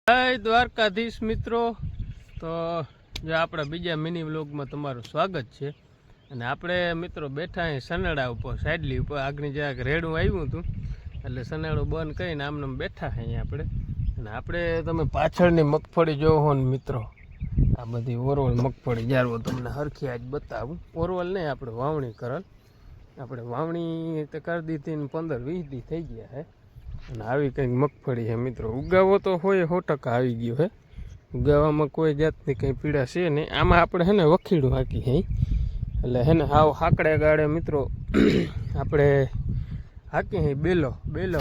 જય દ્વારકાધીશ મિત્રો, તો જો આપણા બીજા મિની વ્લોગમાં તમારું સ્વાગત છે. અને આપણે મિત્રો બેઠા અહીં સનેડા ઉપર, સાઈડલી ઉપર. આગની જરાક રેડું આવ્યું હતું એટલે સનેડું બંધ કરીને આમને બેઠા અહીં આપણે. અને આપણે તમે પાછળની મગફળી જોવો ને મિત્રો, આ બધી ઓરવલ મગફળી જારવો તમને હરખી આજ બતાવું. ઓરવલ નહીં, આપણે વાવણી કરેલ. આપણે વાવણી તો કરી દીધી ને 15-20 દી થઈ ગયા હે. અને આવી કંઈક મગફળી છે મિત્રો. ઉગાવો તો હોય 100% આવી ગયો છે. ઉગાવામાં કોઈ જાતની કંઈ પીડા છે નહીં. આમાં આપણે છે ને વખીડું હાકી હે, એટલે છે ને હાવ હાકડે ગાળે મિત્રો આપણે હાકી હે. બેલો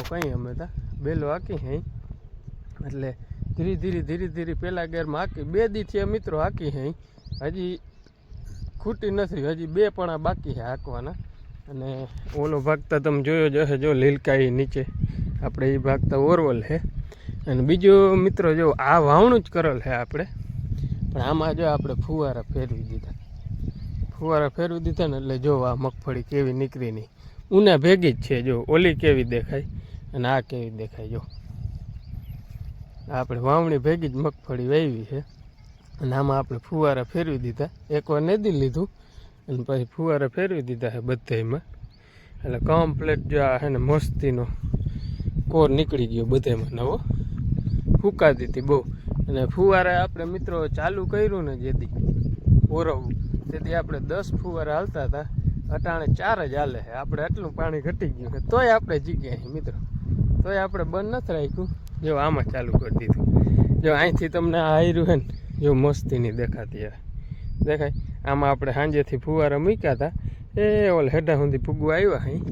કંઈ અમે તા બેલો હાકી હે. એટલે ધીરે ધીરે પહેલાં ગેરમાં હાકી 2 દી થયા મિત્રો હાકી હે. હજી ખૂટી નથી, હજી 2 પણ બાકી છે હાંકવાના. અને ઓલો ભાગતા તમે જોયો જ હશે, જો લીલકાઈ નીચે આપણે એ ભાગતા ઓરવલ છે. અને બીજો મિત્રો જો આ વાવણું જ કરેલ છે આપણે, પણ આમાં જો આપણે ફુવારા ફેરવી દીધા ને એટલે જો આ મગફળી કેવી નીકળી નહીં. ઉના ભેગી જ છે. જો ઓલી કેવી દેખાય અને આ કેવી દેખાય. જો આપણે વાવણી ભેગી જ મગફળી વાવી છે. અને આમાં આપણે ફુવારા ફેરવી દીધા. એકવાર નદી લીધું અને પછી ફુવારા ફેરવી દીધા છે બધામાં. એટલે કમ્પ્લેટ જો આ છે ને મસ્તીનો કોર નીકળી ગયો બધામાં નવો. ફૂંકાતી હતી બહુ. અને ફુવારા આપણે મિત્રો ચાલુ કર્યું ને જેથી ઓરવવું, તેથી આપણે 10 ફુવારા હાલતા હતા. અટાણે 4 જ હાલે છે. આપણે આટલું પાણી ઘટી ગયું છે તોય આપણે જીગ્યા મિત્રો, તોય આપણે બંધ નથી રાખ્યું. જો આમાં ચાલુ કરી દીધું. જો અહીંથી તમને આ હાર્યું છે ને, જો મસ્તીની દેખાતી દેખાય. આમાં આપણે સાંજેથી ફુવારા મૂક્યા હતા. એ ઓલ હેડા સુધી ફૂગવા આવ્યા અહીં,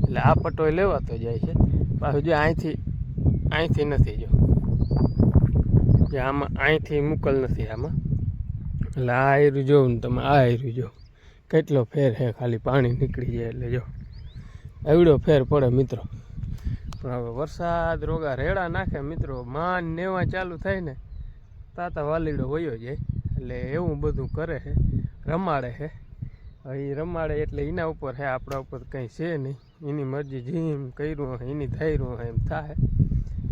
એટલે આ પટોય લેવાતો જાય છે. પાછું જો અહીંથી નથી. જો આમાં અહીંથી મુકલ નથી આમાં. એટલે આ હાર્યું જોવું ને તમે, આ હાર્યું જો કેટલો ફેર છે. ખાલી પાણી નીકળી જાય એટલે જો એવડો ફેર પડે મિત્રો. પણ હવે વરસાદ રોગા રેડા નાખે મિત્રો, માન નેવા ચાલુ થાય ને તાતા વાલીડો વયો જાય. એટલે એવું બધું કરે છે, રમાડે છે. એ રમાડે એટલે એના ઉપર છે, આપણા ઉપર કંઈ છે નહીં. એની મરજી જેમ કર્યું હોય એની થયું હોય એમ થાય.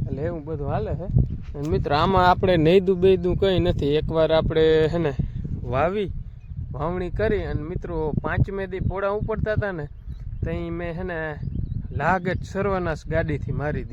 એટલે એવું બધું હાલે છે. અને મિત્રો આમાં આપણે નહીદું બેદું કંઈ નથી. એકવાર આપણે છે ને વાવણી કરી અને મિત્રો 5મે દી પોળા ઉપડતા હતા ને, ત્યાં મેં છે ને લાગે જ સર્વનાશ ગાડીથી મારી દીધી.